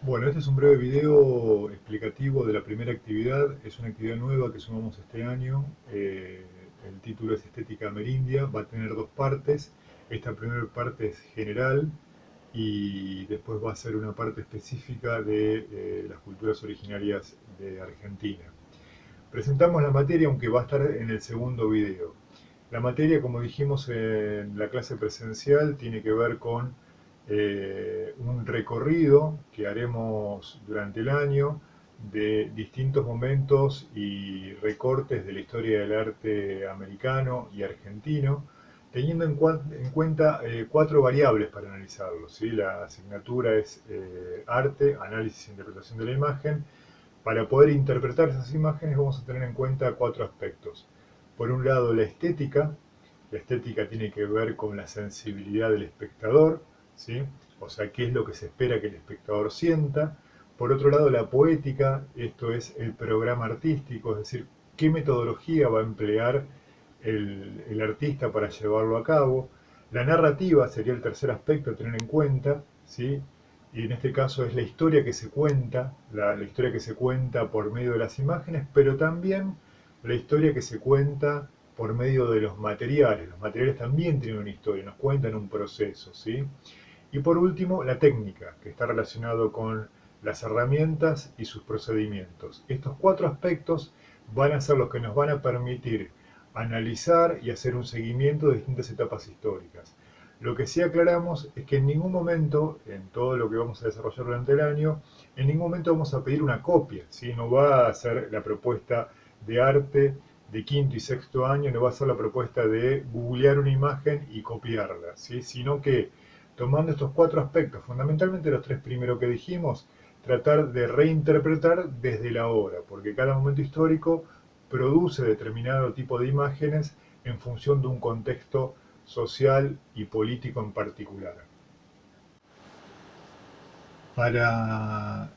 Bueno, este es un breve video explicativo de la primera actividad. Es una actividad nueva que sumamos este año. El título es Estética Amerindia. Va a tener dos partes. Esta primera parte es general y después va a ser una parte específica de las culturas originarias de Argentina. Presentamos la materia, aunque va a estar en el segundo video. La materia, como dijimos en la clase presencial, tiene que ver con un recorrido que haremos durante el año de distintos momentos y recortes de la historia del arte americano y argentino, teniendo en cuenta cuatro variables para analizarlo, ¿sí? La asignatura es arte, análisis e interpretación de la imagen. Para poder interpretar esas imágenes vamos a tener en cuenta cuatro aspectos. Por un lado, la estética. La estética tiene que ver con la sensibilidad del espectador, ¿sí? O sea, qué es lo que se espera que el espectador sienta. Por otro lado, la poética, esto es el programa artístico, es decir, qué metodología va a emplear el artista para llevarlo a cabo. La narrativa sería el tercer aspecto a tener en cuenta, ¿sí? Y en este caso es la historia que se cuenta, la historia que se cuenta por medio de las imágenes, pero también la historia que se cuenta por medio de los materiales. Los materiales también tienen una historia, nos cuentan un proceso, ¿sí? Y por último, la técnica, que está relacionado con las herramientas y sus procedimientos. Estos cuatro aspectos van a ser los que nos van a permitir analizar y hacer un seguimiento de distintas etapas históricas. Lo que sí aclaramos es que en ningún momento, en todo lo que vamos a desarrollar durante el año, en ningún momento vamos a pedir una copia, ¿sí? No va a ser la propuesta de arte de quinto y sexto año, no va a ser la propuesta de googlear una imagen y copiarla, ¿sí? Sino que tomando estos cuatro aspectos, fundamentalmente los tres primeros que dijimos, tratar de reinterpretar desde la hora, porque cada momento histórico produce determinado tipo de imágenes en función de un contexto social y político en particular. Para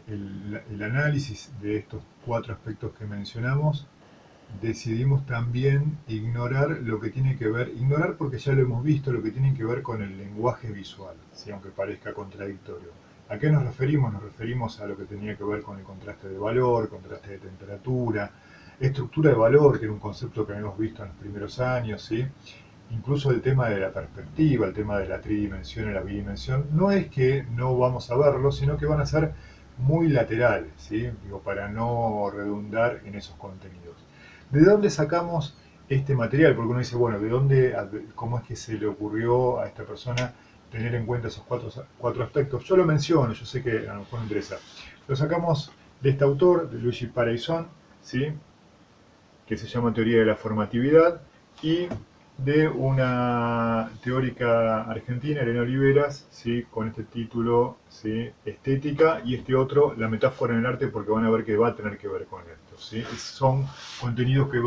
el análisis de estos cuatro aspectos que mencionamos, decidimos también ignorar lo que tiene que ver, ignorar porque ya lo hemos visto, lo que tiene que ver con el lenguaje visual, ¿sí? Aunque parezca contradictorio. ¿A qué nos referimos? Nos referimos a lo que tenía que ver con el contraste de valor, contraste de temperatura, estructura de valor, que era un concepto que habíamos visto en los primeros años, ¿sí? Incluso el tema de la perspectiva, el tema de la tridimensión y la bidimensión, no es que no vamos a verlo, sino que van a ser muy laterales, ¿sí? Digo, para no redundar en esos contenidos. ¿De dónde sacamos este material? Porque uno dice, bueno, ¿de dónde, cómo es que se le ocurrió a esta persona tener en cuenta esos cuatro aspectos? Yo lo menciono, yo sé que a lo mejor no interesa. Lo sacamos de este autor, de Luigi Paraison, ¿sí? Que se llama Teoría de la Formatividad, y de una teórica argentina, Elena Oliveras, ¿sí? Con este título, ¿sí? Estética, y este otro, La metáfora en el arte, porque van a ver que va a tener que ver con esto, ¿sí? Son contenidos que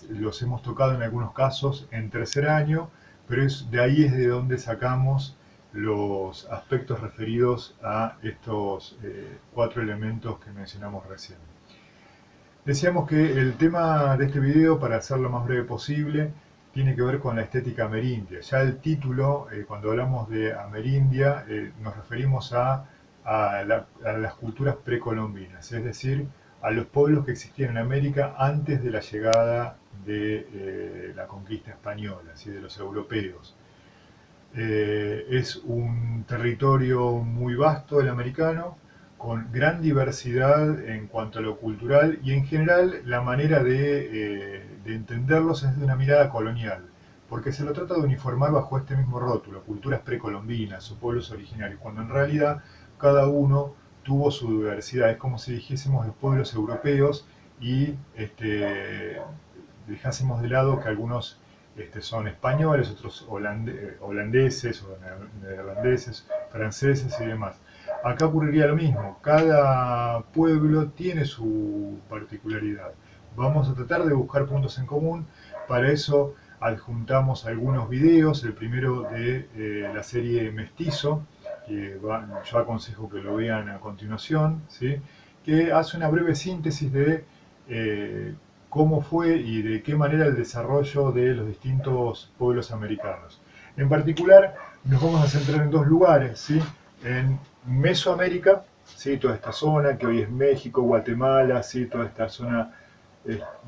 los hemos tocado en algunos casos en tercer año, pero de ahí es de donde sacamos los aspectos referidos a estos cuatro elementos que mencionamos recién. Decíamos que el tema de este video, para hacerlo lo más breve posible, tiene que ver con la estética amerindia. Ya el título, cuando hablamos de Amerindia, nos referimos a las culturas precolombinas, es decir, a los pueblos que existían en América antes de la llegada de la conquista española, ¿sí? De los europeos. Es un territorio muy vasto el americano, con gran diversidad en cuanto a lo cultural y en general la manera de entenderlos es de una mirada colonial, porque se lo trata de uniformar bajo este mismo rótulo, culturas precolombinas o pueblos originarios, cuando en realidad cada uno tuvo su diversidad. Es como si dijésemos los pueblos europeos y dejásemos de lado que algunos son españoles, otros holandeses o neerlandeses, franceses y demás. Acá ocurriría lo mismo, cada pueblo tiene su particularidad. Vamos a tratar de buscar puntos en común, para eso adjuntamos algunos videos, el primero de la serie Mestizo, que yo aconsejo que lo vean a continuación, ¿sí? Que hace una breve síntesis de cómo fue y de qué manera el desarrollo de los distintos pueblos americanos. En particular, nos vamos a centrar en dos lugares, ¿sí? En Mesoamérica, ¿sí? Toda esta zona que hoy es México, Guatemala, ¿sí? Toda esta zona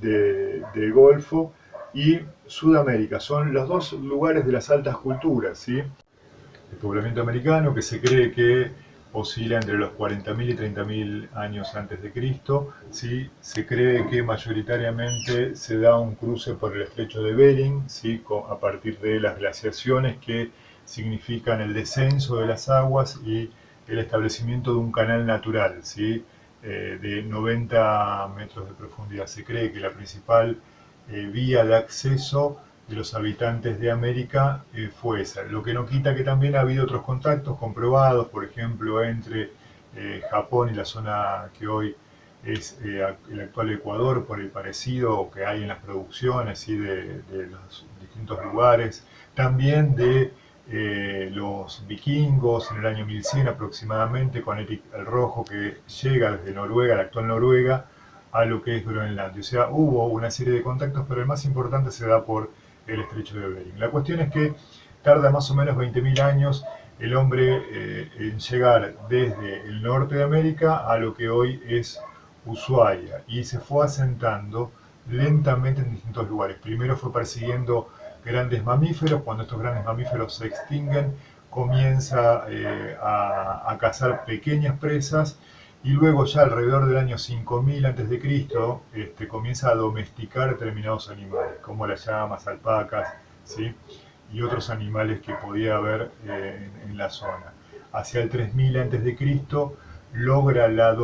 del Golfo, y Sudamérica. Son los dos lugares de las altas culturas, ¿sí? El poblamiento americano, que se cree que oscila entre los 40.000 y 30.000 años antes de Cristo, ¿sí? Se cree que mayoritariamente se da un cruce por el estrecho de Bering, ¿sí? A partir de las glaciaciones que significan el descenso de las aguas y el establecimiento de un canal natural, ¿sí? De 90 metros de profundidad. Se cree que la principal vía de acceso de los habitantes de América fue esa. Lo que no quita que también ha habido otros contactos comprobados, por ejemplo, entre Japón y la zona que hoy es el actual Ecuador, por el parecido que hay en las producciones y de los distintos lugares. También de los vikingos en el año 1100 aproximadamente, con Erik el Rojo, que llega desde Noruega, la actual Noruega, a lo que es Groenlandia. O sea, hubo una serie de contactos, pero el más importante se da por el estrecho de Bering. La cuestión es que tarda más o menos 20.000 años el hombre en llegar desde el norte de América a lo que hoy es Ushuaia, y se fue asentando lentamente en distintos lugares. Primero fue persiguiendo grandes mamíferos. Cuando estos grandes mamíferos se extinguen, comienza a cazar pequeñas presas, y luego ya alrededor del año 5000 a.C. Comienza a domesticar determinados animales, como las llamas, alpacas, ¿sí? Y otros animales que podía haber en la zona. Hacia el 3000 a.C. logra la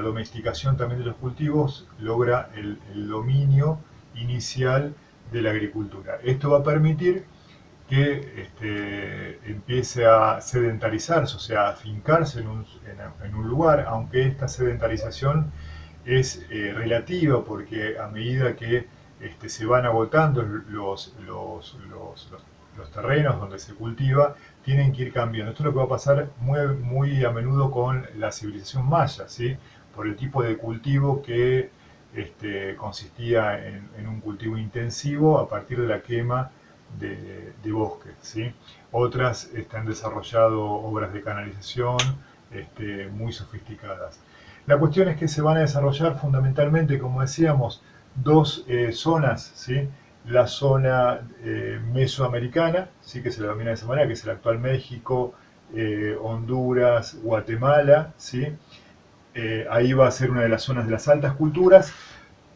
domesticación también de los cultivos, logra el dominio inicial de la agricultura. Esto va a permitir que empiece a sedentarizarse, o sea, a afincarse en un lugar, aunque esta sedentarización es relativa, porque a medida que se van agotando los terrenos donde se cultiva, tienen que ir cambiando. Esto es lo que va a pasar muy a menudo con la civilización maya, ¿sí? Por el tipo de cultivo que consistía en un cultivo intensivo a partir de la quema de bosques, ¿sí? Otras han desarrollado obras de canalización muy sofisticadas. La cuestión es que se van a desarrollar fundamentalmente, como decíamos, dos zonas, ¿sí? La zona mesoamericana, ¿sí? Que se la denomina de esa manera, que es el actual México, Honduras, Guatemala, ¿sí? Ahí va a ser una de las zonas de las altas culturas,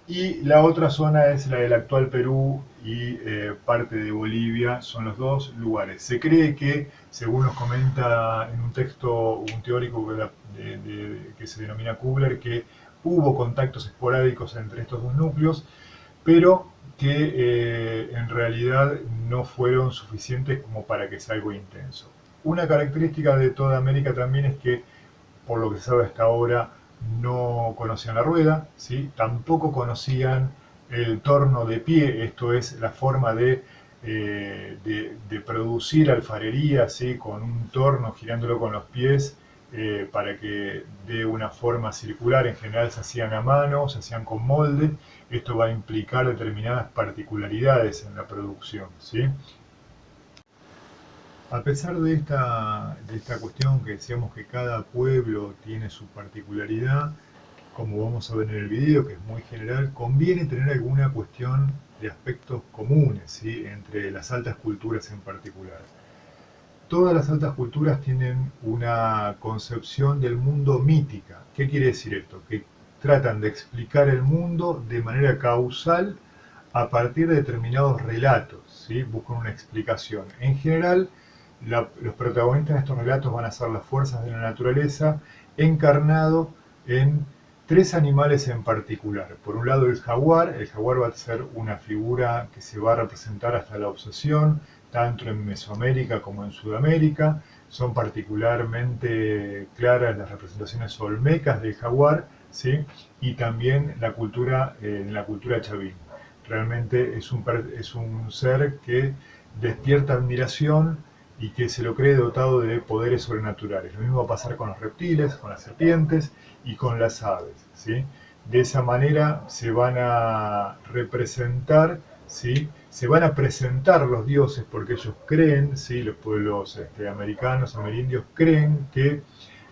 y la otra zona es la del actual Perú y parte de Bolivia. Son los dos lugares. Se cree que, según nos comenta en un texto un teórico que se denomina Kubler, que hubo contactos esporádicos entre estos dos núcleos, pero que en realidad no fueron suficientes como para que sea algo intenso. Una característica de toda América también es que, por lo que se sabe hasta ahora, no conocían la rueda, ¿sí? Tampoco conocían el torno de pie, esto es la forma de producir alfarería, ¿sí? Con un torno girándolo con los pies para que dé una forma circular. En general se hacían a mano, se hacían con molde. Esto va a implicar determinadas particularidades en la producción, ¿sí? A pesar de esta cuestión que decíamos que cada pueblo tiene su particularidad, como vamos a ver en el video, que es muy general, conviene tener alguna cuestión de aspectos comunes, ¿sí? Entre las altas culturas en particular. Todas las altas culturas tienen una concepción del mundo mítica. ¿Qué quiere decir esto? Que tratan de explicar el mundo de manera causal a partir de determinados relatos, ¿sí? Buscan una explicación. En general, los protagonistas de estos relatos van a ser las fuerzas de la naturaleza, encarnado en tres animales en particular. Por un lado el jaguar va a ser una figura que se va a representar hasta la obsesión, tanto en Mesoamérica como en Sudamérica. Son particularmente claras las representaciones olmecas del jaguar, ¿sí? Y también en la cultura chavín. Realmente es un ser que despierta admiración y que se lo cree dotado de poderes sobrenaturales. Lo mismo va a pasar con los reptiles, con las serpientes y con las aves, ¿sí? De esa manera se van a representar, ¿sí? Se van a presentar los dioses, porque ellos creen, ¿sí? Los pueblos americanos, amerindios, creen que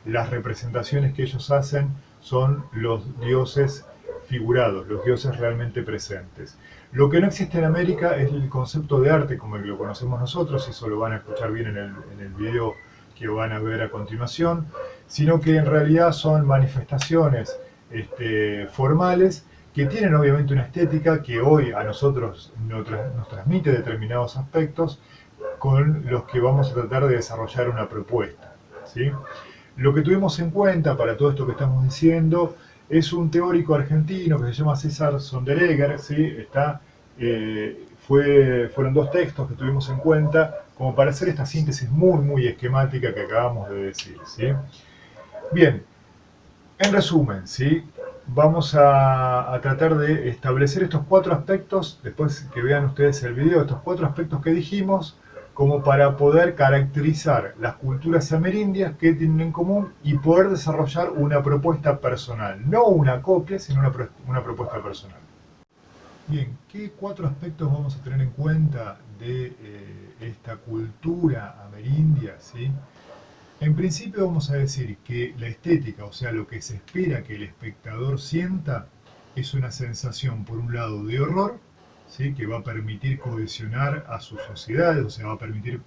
las representaciones que ellos hacen son los dioses figurados, los dioses realmente presentes. Lo que no existe en América es el concepto de arte como lo conocemos nosotros, eso lo van a escuchar bien en el video que van a ver a continuación, sino que en realidad son manifestaciones formales que tienen obviamente una estética que hoy a nosotros nos transmite determinados aspectos con los que vamos a tratar de desarrollar una propuesta, ¿sí? Lo que tuvimos en cuenta para todo esto que estamos diciendo es un teórico argentino que se llama César Sonderegger, ¿sí? Fueron dos textos que tuvimos en cuenta como para hacer esta síntesis muy esquemática que acabamos de decir, ¿sí? Bien, en resumen, ¿sí? Vamos a tratar de establecer estos cuatro aspectos, después que vean ustedes el video, estos cuatro aspectos que dijimos, como para poder caracterizar las culturas amerindias que tienen en común y poder desarrollar una propuesta personal. No una copia, sino una propuesta personal. Bien, ¿qué cuatro aspectos vamos a tener en cuenta de esta cultura amerindia, ¿sí? En principio vamos a decir que la estética, o sea, lo que se espera que el espectador sienta, es una sensación, por un lado, de horror, ¿sí? Que va a permitir cohesionar a sus sociedades, o sea, va a permitir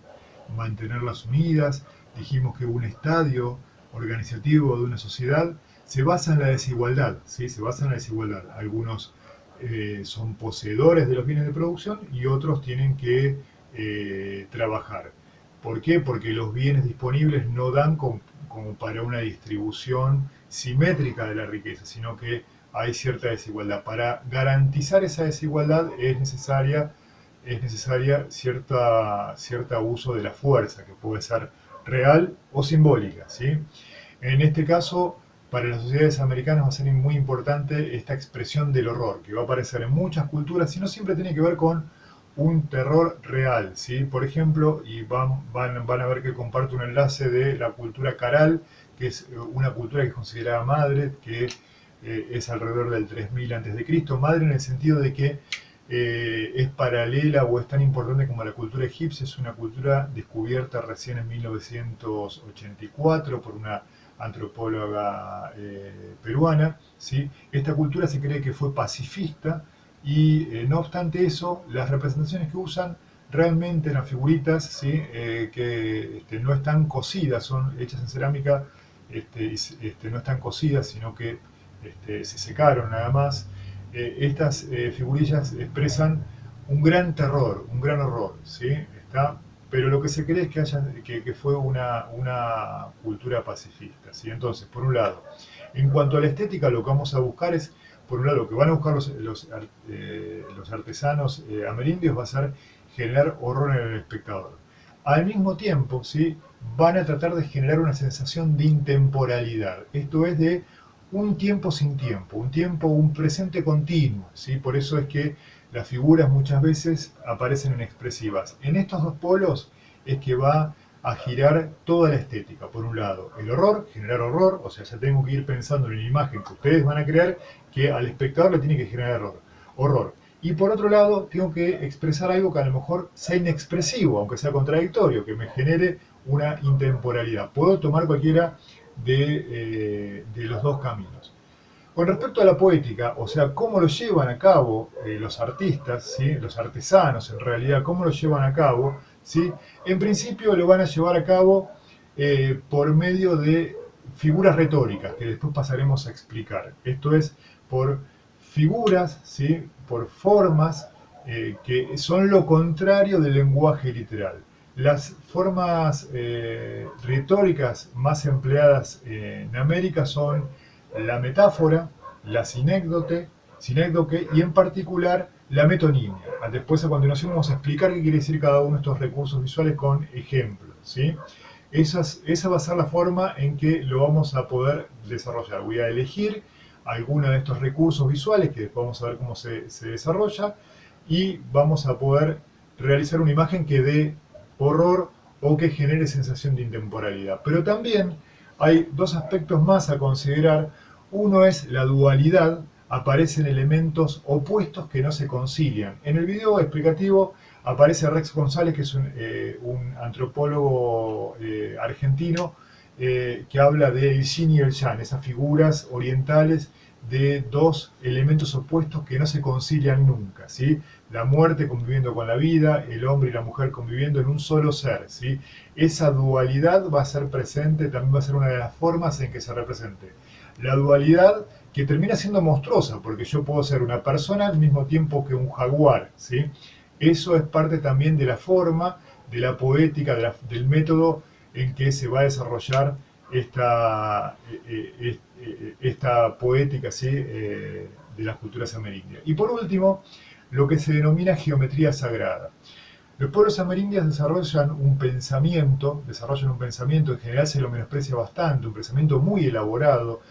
mantenerlas unidas. Dijimos que un estadio organizativo de una sociedad se basa en la desigualdad, ¿sí? Se basa en la desigualdad. Algunos son poseedores de los bienes de producción y otros tienen que trabajar. ¿Por qué? Porque los bienes disponibles no dan como para una distribución simétrica de la riqueza, sino que hay cierta desigualdad. Para garantizar esa desigualdad es necesaria cierta uso de la fuerza, que puede ser real o simbólica, ¿sí? En este caso, para las sociedades americanas va a ser muy importante esta expresión del horror, que va a aparecer en muchas culturas y no siempre tiene que ver con un terror real, ¿sí? Por ejemplo, y van a ver que comparto un enlace de la cultura Caral, que es una cultura que es considerada madre, que es alrededor del 3000 a.C., madre en el sentido de que es paralela o es tan importante como la cultura egipcia, es una cultura descubierta recién en 1984 por una antropóloga peruana, ¿sí? Esta cultura se cree que fue pacifista y no obstante eso, las representaciones que usan realmente eran figuritas, ¿sí? Que no están cosidas, son hechas en cerámica, no están cosidas, sino que se secaron nada más. Estas figurillas expresan un gran terror, un gran horror, ¿sí? Pero lo que se cree es que fue una cultura pacifista, ¿sí? Entonces, por un lado, en cuanto a la estética, lo que vamos a buscar es, por un lado, lo que van a buscar los artesanos amerindios va a ser generar horror en el espectador. Al mismo tiempo, ¿sí? Van a tratar de generar una sensación de intemporalidad, esto es de un tiempo sin tiempo, un presente continuo, ¿sí? Por eso es que las figuras muchas veces aparecen inexpresivas. En estos dos polos es que va a girar toda la estética. Por un lado, el horror, generar horror, o sea, ya tengo que ir pensando en una imagen que ustedes van a crear que al espectador le tiene que generar horror. Y por otro lado, tengo que expresar algo que a lo mejor sea inexpresivo, aunque sea contradictorio, que me genere una intemporalidad. Puedo tomar cualquiera de los dos caminos. Con respecto a la poética, o sea, cómo lo llevan a cabo los artistas, ¿sí? Los artesanos en realidad, cómo lo llevan a cabo, ¿sí? En principio lo van a llevar a cabo por medio de figuras retóricas, que después pasaremos a explicar. Esto es por figuras, ¿sí? Por formas que son lo contrario del lenguaje literal. Las formas retóricas más empleadas en América son la metáfora, la sinécdoque y en particular la metonimia. Después a continuación vamos a explicar qué quiere decir cada uno de estos recursos visuales con ejemplos, ¿sí? Esa va a ser la forma en que lo vamos a poder desarrollar. Voy a elegir alguno de estos recursos visuales que después vamos a ver cómo se desarrolla y vamos a poder realizar una imagen que dé horror o que genere sensación de intemporalidad. Pero también hay dos aspectos más a considerar. Uno es la dualidad, aparecen elementos opuestos que no se concilian. En el video explicativo aparece Rex González, que es un antropólogo argentino, que habla del yin y el yang, esas figuras orientales de dos elementos opuestos que no se concilian nunca, ¿sí? La muerte conviviendo con la vida, el hombre y la mujer conviviendo en un solo ser, ¿sí? Esa dualidad va a ser presente, también va a ser una de las formas en que se represente. La dualidad que termina siendo monstruosa, porque yo puedo ser una persona al mismo tiempo que un jaguar, ¿sí? Eso es parte también de la forma, de la poética, del método en que se va a desarrollar esta poética, ¿sí? De las culturas amerindias. Y por último, lo que se denomina geometría sagrada. Los pueblos amerindios desarrollan un pensamiento, en general se lo menosprecia bastante, un pensamiento muy elaborado.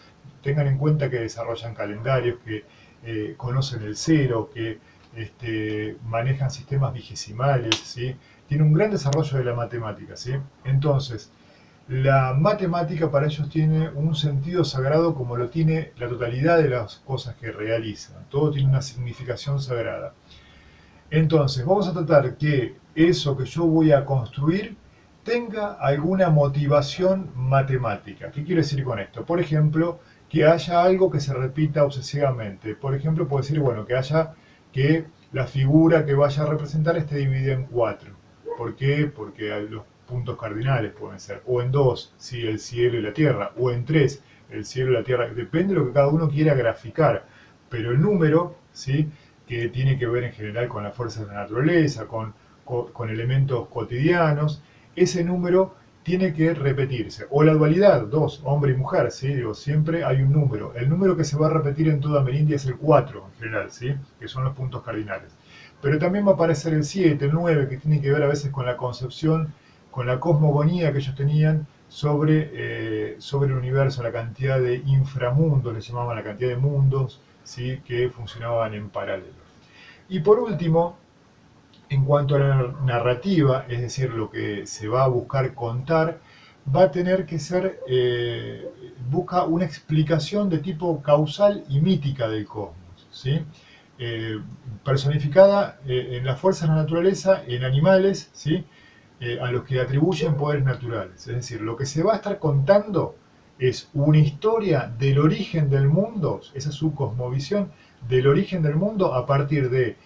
Tengan en cuenta que desarrollan calendarios, que conocen el cero, que manejan sistemas vigesimales, ¿sí? Tiene un gran desarrollo de la matemática, ¿sí? Entonces, la matemática para ellos tiene un sentido sagrado como lo tiene la totalidad de las cosas que realizan. Todo tiene una significación sagrada. Entonces, vamos a tratar que eso que yo voy a construir tenga alguna motivación matemática. ¿Qué quiero decir con esto? Por ejemplo, que haya algo que se repita obsesivamente. Por ejemplo, puedo decir, bueno, que la figura que vaya a representar esté dividida en 4. ¿Por qué? Porque los puntos cardinales pueden ser, o en 2, ¿sí? El cielo y la tierra, o en 3, el cielo y la tierra. Depende de lo que cada uno quiera graficar. Pero el número, ¿sí? Que tiene que ver en general con las fuerzas de la naturaleza, con elementos cotidianos, ese número tiene que repetirse. O la dualidad, 2, hombre y mujer, ¿sí? Digo, siempre hay un número. El número que se va a repetir en toda Amerindia es el 4 en general, ¿sí? Que son los puntos cardinales. Pero también va a aparecer el 7, el 9, que tiene que ver a veces con la concepción, con la cosmogonía que ellos tenían sobre el universo, la cantidad de inframundos, les llamaban la cantidad de mundos, ¿sí? Que funcionaban en paralelo. Y por último, en cuanto a la narrativa, es decir, lo que se va a buscar contar, va a tener que ser, busca una explicación de tipo causal y mítica del cosmos, ¿sí? Personificada en las fuerzas de la naturaleza, en animales, ¿sí? A los que atribuyen poderes naturales. Es decir, lo que se va a estar contando es una historia del origen del mundo, esa es su cosmovisión, del origen del mundo a partir de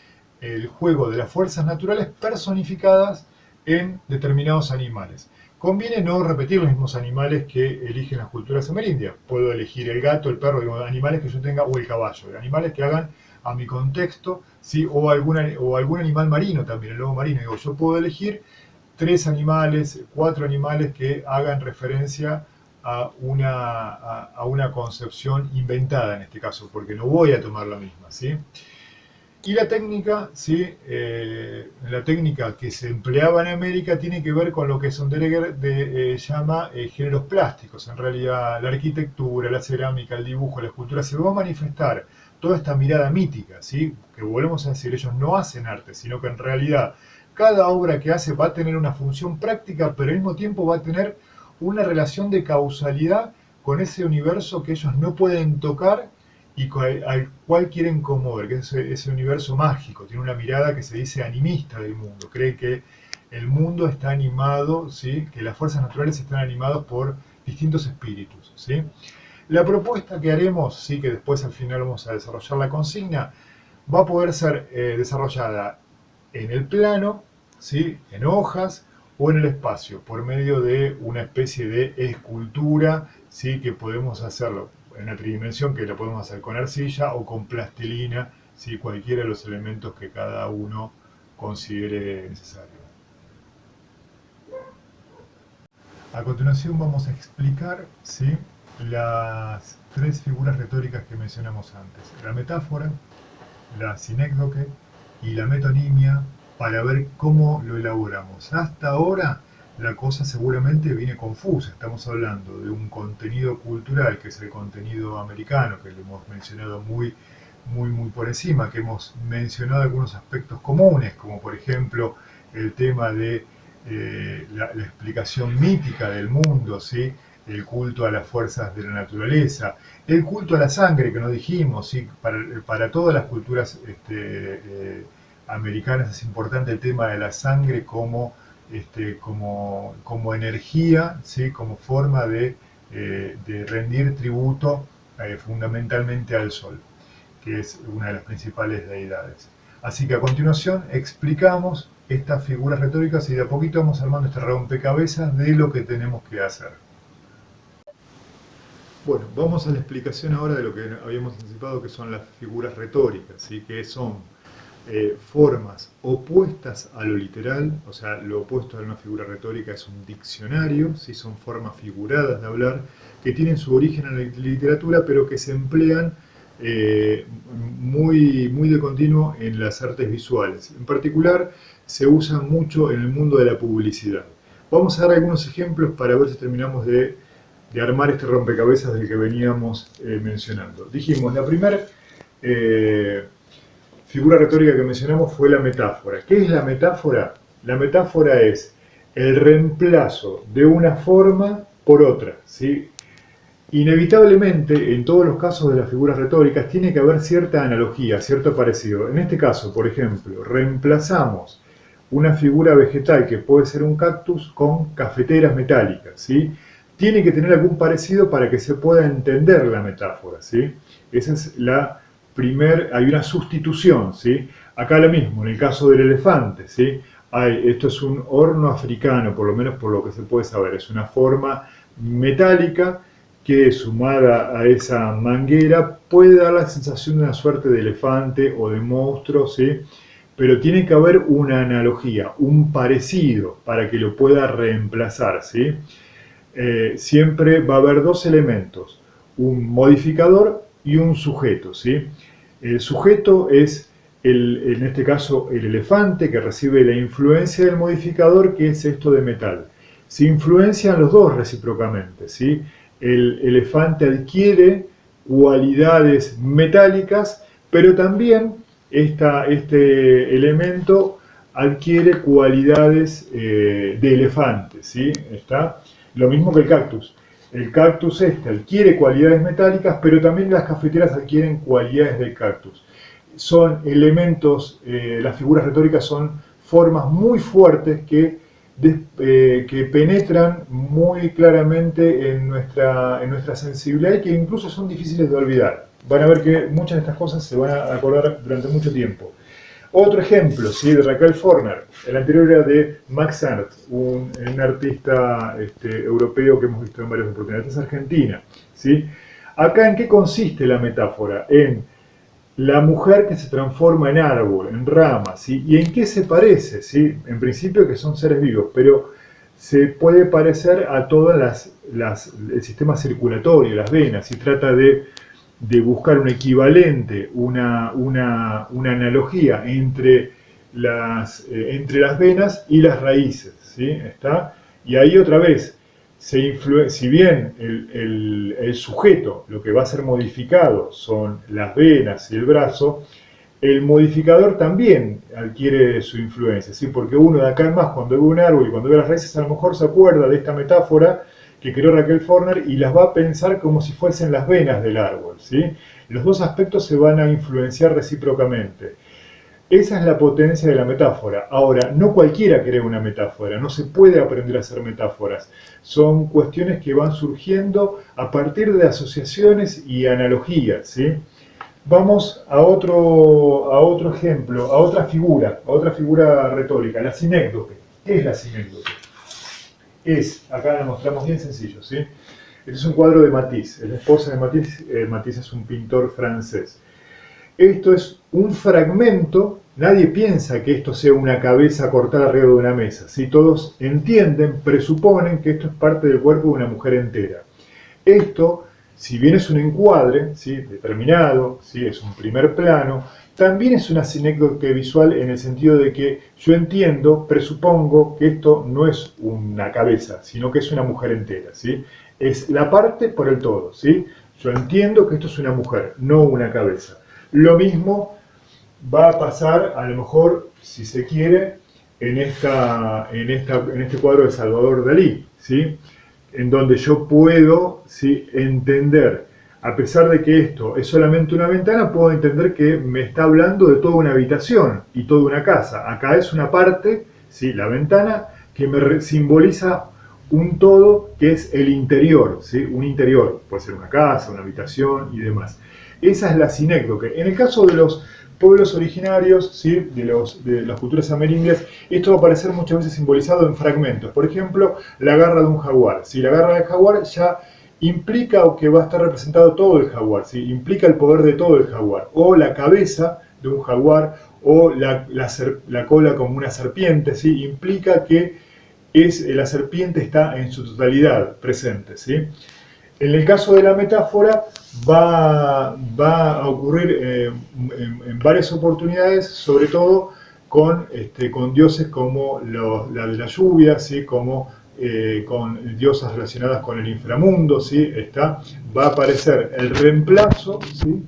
el juego de las fuerzas naturales personificadas en determinados animales. Conviene no repetir los mismos animales que eligen las culturas amerindias. Puedo elegir el gato, el perro, digo, animales que yo tenga, o el caballo, animales que hagan a mi contexto, ¿sí? O algún animal marino también, el lobo marino. Digo, yo puedo elegir 3 animales, 4 animales que hagan referencia a una concepción inventada en este caso, porque no voy a tomar la misma, ¿sí? Y la técnica, ¿sí? La técnica que se empleaba en América tiene que ver con lo que Sonderegger llama géneros plásticos. En realidad, la arquitectura, la cerámica, el dibujo, la escultura, se va a manifestar toda esta mirada mítica, ¿sí? Que volvemos a decir, ellos no hacen arte, sino que en realidad cada obra que hace va a tener una función práctica, pero al mismo tiempo va a tener una relación de causalidad con ese universo que ellos no pueden tocar y al cual quieren conmover, que es ese universo mágico. Tiene una mirada que se dice animista del mundo. Cree que el mundo está animado, ¿sí? Que las fuerzas naturales están animadas por distintos espíritus, ¿sí? La propuesta que haremos, ¿sí? Que después al final vamos a desarrollar la consigna, va a poder ser desarrollada en el plano, ¿sí? En hojas o en el espacio, por medio de una especie de escultura, ¿sí? Que podemos hacerlo en una tridimensión, que la podemos hacer con arcilla o con plastilina, ¿sí? Cualquiera de los elementos que cada uno considere necesario. A continuación vamos a explicar, ¿sí? Las 3 figuras retóricas que mencionamos antes: la metáfora, la sinécdoque y la metonimia, para ver cómo lo elaboramos. Hasta ahora la cosa seguramente viene confusa. Estamos hablando de un contenido cultural, que es el contenido americano, que lo hemos mencionado muy por encima, que hemos mencionado algunos aspectos comunes, como por ejemplo el tema de la explicación mítica del mundo, ¿sí? El culto a las fuerzas de la naturaleza, el culto a la sangre, que no dijimos, ¿sí? Para todas las culturas americanas es importante el tema de la sangre como como energía, ¿sí? Como forma de rendir tributo fundamentalmente al Sol, que es una de las principales deidades. Así que a continuación explicamos estas figuras retóricas y de a poquito vamos armando este rompecabezas de lo que tenemos que hacer. Bueno, vamos a la explicación ahora de lo que habíamos anticipado, que son las figuras retóricas, ¿sí? Que son formas opuestas a lo literal, o sea, lo opuesto a una figura retórica es un diccionario, ¿sí? Son formas figuradas de hablar que tienen su origen en la literatura, pero que se emplean muy de continuo en las artes visuales. En particular, se usan mucho en el mundo de la publicidad. Vamos a dar algunos ejemplos para ver si terminamos de armar este rompecabezas del que veníamos mencionando. Dijimos, la primera figura retórica que mencionamos fue la metáfora. ¿Qué es la metáfora? La metáfora es el reemplazo de una forma por otra, ¿sí? Inevitablemente, en todos los casos de las figuras retóricas, tiene que haber cierta analogía, cierto parecido. En este caso, por ejemplo, reemplazamos una figura vegetal que puede ser un cactus con cafeteras metálicas, ¿sí? Tiene que tener algún parecido para que se pueda entender la metáfora, ¿sí? Esa es la primera, hay una sustitución, ¿sí? Acá lo mismo, en el caso del elefante, ¿sí? Esto es un horno africano, por lo menos por lo que se puede saber, es una forma metálica que sumada a esa manguera puede dar la sensación de una suerte de elefante o de monstruo, ¿sí? Pero tiene que haber una analogía, un parecido para que lo pueda reemplazar, ¿sí? Siempre va a haber dos elementos, un modificador y un sujeto, ¿sí? El sujeto es, en este caso, el elefante que recibe la influencia del modificador, que es esto de metal. Se influencian los dos recíprocamente, ¿sí? El elefante adquiere cualidades metálicas, pero también este elemento adquiere cualidades de elefante, ¿sí? ¿Está? Lo mismo que el cactus. El cactus adquiere cualidades metálicas, pero también las cafeteras adquieren cualidades del cactus. Son elementos, las figuras retóricas son formas muy fuertes que penetran muy claramente en nuestra sensibilidad y que incluso son difíciles de olvidar. Van a ver que muchas de estas cosas se van a acordar durante mucho tiempo. Otro ejemplo, ¿sí? De Raquel Forner. El anterior era de Max Ernst, un artista europeo que hemos visto en varias oportunidades. Esta es Argentina, ¿sí? Acá, ¿en qué consiste la metáfora? En la mujer que se transforma en árbol, en rama, ¿sí? ¿Y en qué se parece? ¿Sí? En principio que son seres vivos, pero se puede parecer a todas el sistema circulatorio, las venas, y trata de buscar un equivalente, una analogía entre las venas y las raíces, ¿sí? ¿Está? Y ahí otra vez, si bien el sujeto, lo que va a ser modificado son las venas y el brazo, el modificador también adquiere su influencia, ¿sí? Porque uno de acá en más, cuando ve un árbol y cuando ve las raíces, a lo mejor se acuerda de esta metáfora que creó Raquel Forner y las va a pensar como si fuesen las venas del árbol, ¿sí? Los dos aspectos se van a influenciar recíprocamente. Esa es la potencia de la metáfora. Ahora, no cualquiera crea una metáfora, no se puede aprender a hacer metáforas. Son cuestiones que van surgiendo a partir de asociaciones y analogías, ¿sí? Vamos a otro ejemplo, a otra figura retórica, la sinécdoque. ¿Qué es la sinécdoque? Acá la mostramos bien sencillo, ¿sí? Este es un cuadro de Matisse, es la esposa de Matisse. Matisse es un pintor francés. Esto es un fragmento, nadie piensa que esto sea una cabeza cortada arriba de una mesa, ¿sí? Todos entienden, presuponen que esto es parte del cuerpo de una mujer entera. Esto, si bien es un encuadre, ¿sí? Determinado, ¿sí? Es un primer plano, también es una sinécdoque visual en el sentido de que yo entiendo, presupongo que esto no es una cabeza, sino que es una mujer entera, ¿sí? Es la parte por el todo, ¿sí? Yo entiendo que esto es una mujer, no una cabeza. Lo mismo va a pasar, a lo mejor, si se quiere, en este cuadro de Salvador Dalí, ¿sí? En donde yo puedo, ¿sí? Entender, a pesar de que esto es solamente una ventana, puedo entender que me está hablando de toda una habitación y toda una casa. Acá es una parte, ¿sí? La ventana, que simboliza un todo que es el interior, ¿sí? Un interior, puede ser una casa, una habitación y demás. Esa es la sinécdoque. En el caso de los pueblos originarios, ¿sí? de las culturas amerindias, esto va a aparecer muchas veces simbolizado en fragmentos. Por ejemplo, la garra de un jaguar. ¿Sí? La garra del jaguar ya implica que va a estar representado todo el jaguar, ¿sí? Implica el poder de todo el jaguar. O la cabeza de un jaguar, o la cola como una serpiente, ¿sí? Implica que la serpiente está en su totalidad presente, ¿sí? En el caso de la metáfora va a ocurrir en varias oportunidades, sobre todo con dioses como la de la lluvia, ¿sí? Como con diosas relacionadas con el inframundo, ¿sí? Va a aparecer el reemplazo, ¿sí?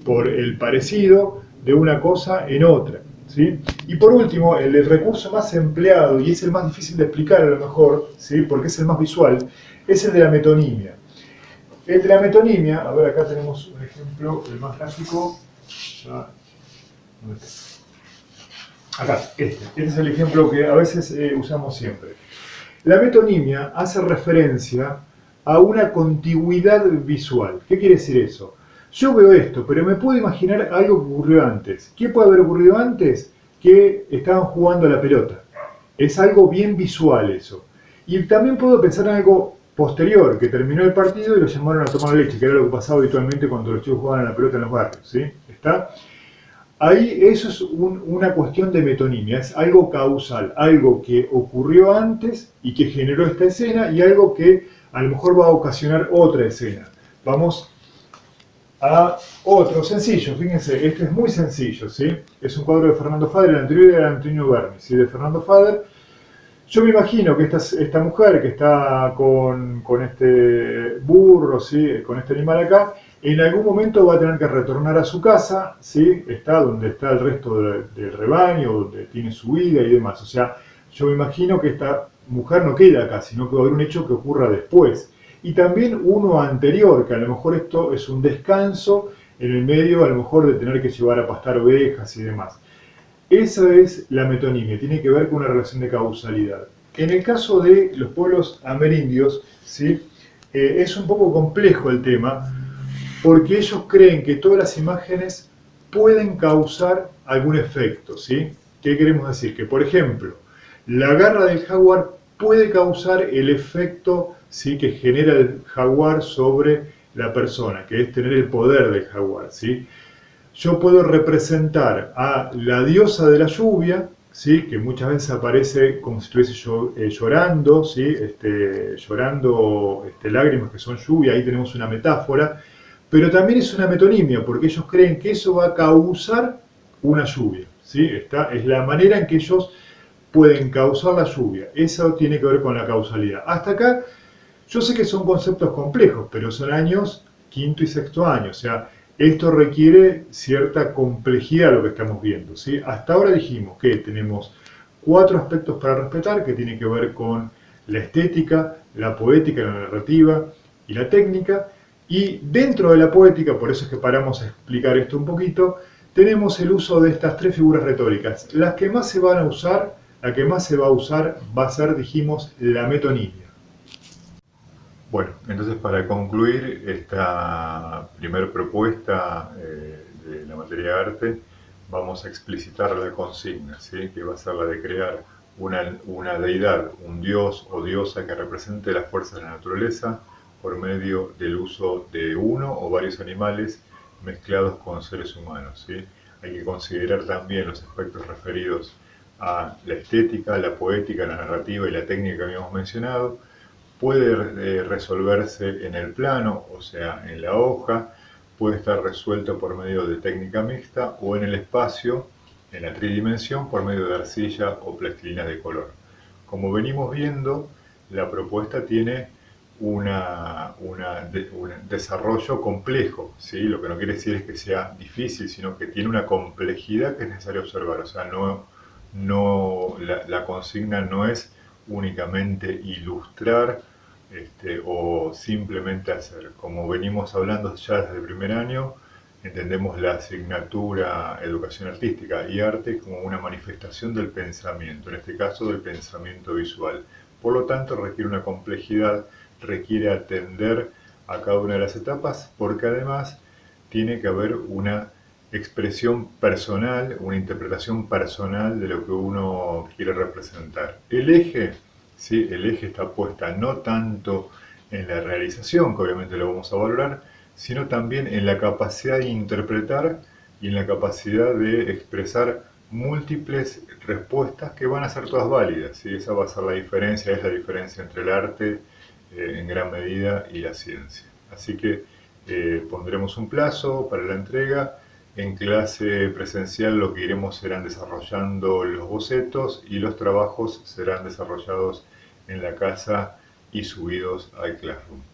Por el parecido de una cosa en otra. ¿Sí? Y por último, el recurso más empleado, y es el más difícil de explicar a lo mejor, ¿sí? Porque es el más visual, es el de la metonimia. El de la metonimia, a ver, acá tenemos un ejemplo, el más gráfico. Acá, este es el ejemplo que a veces usamos siempre. La metonimia hace referencia a una contigüidad visual. ¿Qué quiere decir eso? Yo veo esto, pero me puedo imaginar algo que ocurrió antes. ¿Qué puede haber ocurrido antes? Que estaban jugando a la pelota. Es algo bien visual eso. Y también puedo pensar en algo posterior, que terminó el partido y lo llamaron a tomar leche, que era lo que pasaba habitualmente cuando los chicos jugaban a la pelota en los barrios. ¿Sí? ¿Está? Ahí eso es una cuestión de metonimia, es algo causal, algo que ocurrió antes y que generó esta escena y algo que a lo mejor va a ocasionar otra escena. Vamos a otro sencillo, fíjense, este es muy sencillo, ¿sí? Es un cuadro de Fernando Fader, el anterior era Antonio Berni, ¿sí? De Fernando Fader. Yo me imagino que esta mujer que está con este burro, ¿sí? Con este animal acá, en algún momento va a tener que retornar a su casa, ¿sí? Está donde está el resto del rebaño, donde tiene su vida y demás. O sea, yo me imagino que esta mujer no queda acá, sino que va a haber un hecho que ocurra después. Y también uno anterior, que a lo mejor esto es un descanso en el medio, a lo mejor de tener que llevar a pastar ovejas y demás. Esa es la metonimia, tiene que ver con una relación de causalidad. En el caso de los pueblos amerindios, ¿sí? Es un poco complejo el tema, porque ellos creen que todas las imágenes pueden causar algún efecto, ¿sí? ¿Qué queremos decir? Que, por ejemplo, la garra del jaguar puede causar el efecto, ¿sí? Que genera el jaguar sobre la persona, que es tener el poder del jaguar, ¿sí? Yo puedo representar a la diosa de la lluvia, ¿sí? Que muchas veces aparece como si estuviese llorando, ¿sí? Llorando lágrimas que son lluvia, ahí tenemos una metáfora, pero también es una metonimia, porque ellos creen que eso va a causar una lluvia, ¿sí? Es la manera en que ellos pueden causar la lluvia. Eso tiene que ver con la causalidad. Hasta acá, yo sé que son conceptos complejos, pero son años quinto y sexto año, o sea, esto requiere cierta complejidad lo que estamos viendo, ¿sí? Hasta ahora dijimos que tenemos 4 aspectos para respetar, que tienen que ver con la estética, la poética, la narrativa y la técnica. Y dentro de la poética, por eso es que paramos a explicar esto un poquito, tenemos el uso de estas 3 figuras retóricas. Las que más se van a usar, la que más se va a usar va a ser, dijimos, la metonimia. Bueno, entonces para concluir esta primera propuesta de la materia de arte, vamos a explicitar la consigna, ¿sí? Que va a ser la de crear una deidad, un dios o diosa que represente las fuerzas de la naturaleza por medio del uso de uno o varios animales mezclados con seres humanos, ¿sí? Hay que considerar también los aspectos referidos a la estética, la poética, la narrativa y la técnica que habíamos mencionado. Puede resolverse en el plano, o sea, en la hoja, puede estar resuelto por medio de técnica mixta o en el espacio, en la tridimensión, por medio de arcilla o plastilina de color. Como venimos viendo, la propuesta tiene un desarrollo complejo, ¿sí? Lo que no quiere decir es que sea difícil, sino que tiene una complejidad que es necesario observar. O sea, la consigna no es únicamente ilustrar o simplemente hacer. Como venimos hablando ya desde el primer año, entendemos la asignatura educación artística y arte como una manifestación del pensamiento, en este caso del pensamiento visual. Por lo tanto, requiere una complejidad, requiere atender a cada una de las etapas, porque además tiene que haber una expresión personal, una interpretación personal de lo que uno quiere representar. El eje, ¿sí? El eje está puesta no tanto en la realización, que obviamente lo vamos a valorar, sino también en la capacidad de interpretar y en la capacidad de expresar múltiples respuestas que van a ser todas válidas. ¿Sí? Esa va a ser la diferencia, es la diferencia entre el arte en gran medida y la ciencia. Así que pondremos un plazo para la entrega. En clase presencial lo que iremos serán desarrollando los bocetos y los trabajos serán desarrollados en la casa y subidos al Classroom.